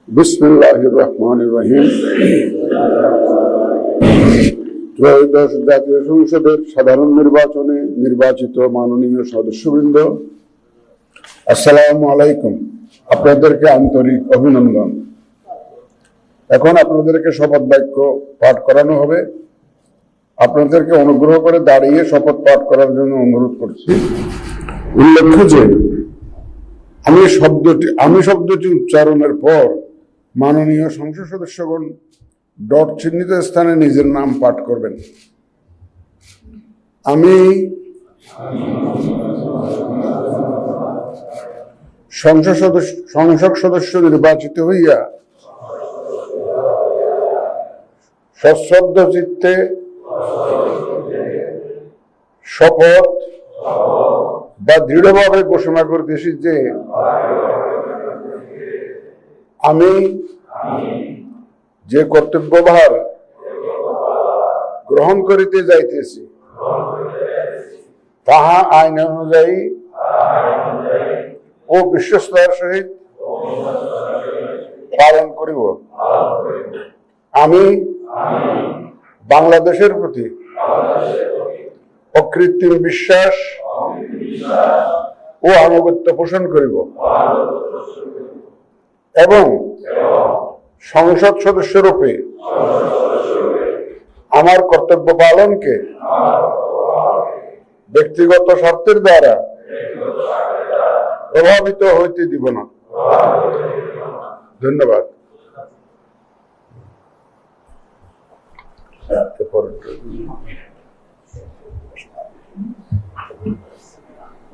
বিসমিল্লাহির রহমানির রহিম। ত্রয়োদশ জাতীয় সংসদের সাধারণ নির্বাচনে নির্বাচিত মাননীয় সদস্যবৃন্দ, আসসালামু আলাইকুম। আপনাদেরকে আন্তরিক অভিনন্দন। এখন আপনাদেরকে শপথ বাক্য পাঠ করানো হবে। আপনাদেরকে অনুগ্রহ করে দাঁড়িয়ে শপথ পাঠ করার জন্য অনুরোধ করছি। উল্লেখ্য যে আমি শব্দটি উচ্চারণের পর মাননীয় সংসদ সদস্যগণ ডট চিহ্নিত স্থানে নিজের নাম পাঠ করবেন। আমি সংসদ সদস্য নির্বাচিত হইয়া সশ্রদ্ধ চিত্তে শপথ বা দৃঢ়ভাবে ঘোষণা করতেছি যে আমি যে কর্তব্যভার গ্রহণ করিতে যাইতেছি তাহা আইন অনুযায়ী ও বিশ্বস্তার সহিত পালন করিব। আমি বাংলাদেশের প্রতি অকৃত্রিম বিশ্বাস ও আনুগত্য পোষণ করিব এবং সংসদ সদস্য রূপে আমার কর্তব্য পালনকে ব্যক্তিগত স্বার্থের দ্বারা প্রভাবিত হইতে দিব না। ধন্যবাদ।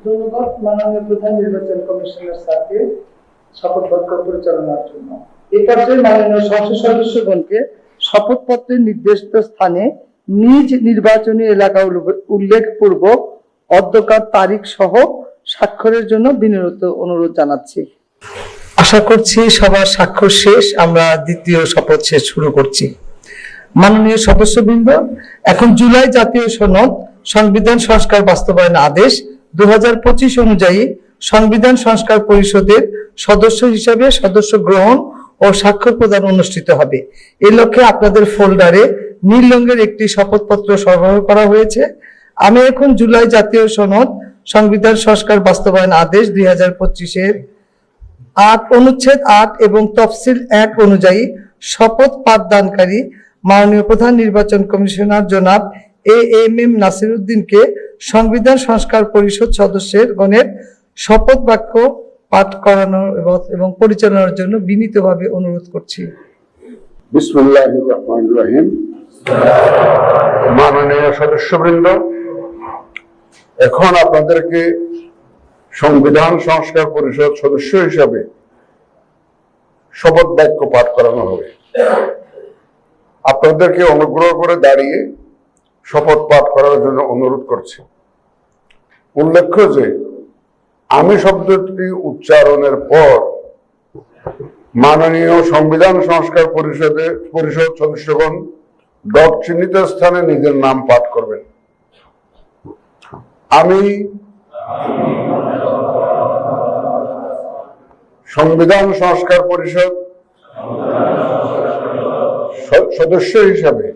ধন্যবাদ মাননীয় প্রধান নির্বাচন কমিশনার স্যারকে শপথ বাক্য পরিচালনার জন্য। এই পর্যায়ে মাননীয় সংসদ সদস্যগণকে শপথপত্রের নির্দিষ্ট স্থানে নিজ নির্বাচনী এলাকা উল্লেখপূর্বক অধ্যকার তারিখ সহ স্বাক্ষরের জন্য বিনীত অনুরোধ জানাচ্ছি। আশা করছি সবার স্বাক্ষর শেষ। আমরা দ্বিতীয় শপথ শেষ শুরু করছি। মাননীয় সদস্যবৃন্দ, এখন জুলাই জাতীয় সনদ সংবিধান সংস্কার বাস্তবায়ন আদেশ 2025 অনুযায়ী সংবিধান সংস্কার পরিষদের সদস্য হিসাবে সদস্য গ্রহণ ও স্বাক্ষর প্রদান অনুষ্ঠিত হবে। এই লক্ষ্যে আপনাদের ফোল্ডারে নীল রঙের একটি শপথপত্র সরবরাহ করা হয়েছে। আমি এখন জুলাই জাতীয় সনদ সংবিধান সংস্কার বাস্তবায়ন আদেশ 2025-এর 8 অনুচ্ছেদ 8 এবং তফসিল 1 অনুযায়ী শপথ পাঠদানকারী মাননীয় প্রধান নির্বাচন কমিশনার জনাব AMM নাসির উদ্দিনকে সংবিধান সংস্কার পরিষদ সদস্যের গণের শপথ বাক্য পাঠ করানোর এবং পরিচালনার জন্য বিনীতভাবে অনুরোধ করছি। বিসমিল্লাহির রহমানির রহিম। মাননীয় সদস্যবৃন্দ, এখন আপনাদেরকে সংবিধান সংস্কার পরিষদ সদস্য হিসাবে শপথ বাক্য পাঠ করানো হবে। আপনাদেরকে অনুগ্রহ করে দাঁড়িয়ে শপথ পাঠ করার জন্য অনুরোধ করছি। উল্লেখ্য যে আমি শব্দটি উচ্চারণের পর মাননীয় সংবিধান সংস্কার পরিষদ সদস্যগণ ডট চিহ্নিত স্থানে নিজের নাম পাঠ করবেন। আমি সংবিধান সংস্কার পরিষদ সদস্য হিসাবে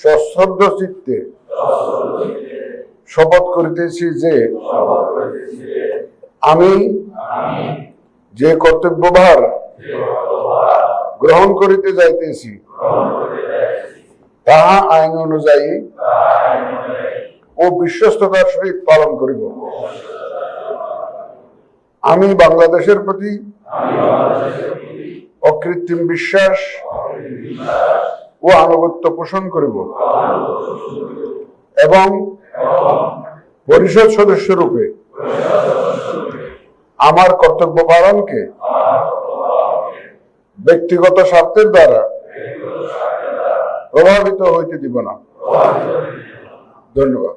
সশ্রদ্ধ চিত্তে শপথ করিতেছি যে আমি যে কর্তব্যভার গ্রহণ করিতে যাইতেছি তাহা আইন অনুযায়ী ও বিশ্বস্ততার সহিত পালন করিব। আমি বাংলাদেশের প্রতি অকৃত্রিম বিশ্বাস ও আনুগত্য পোষণ করিব এবং পরিষদ সদস্য রূপে আমার কর্তব্য পালনকে ব্যক্তিগত স্বার্থের দ্বারা প্রভাবিত হইতে দিব না। ধন্যবাদ।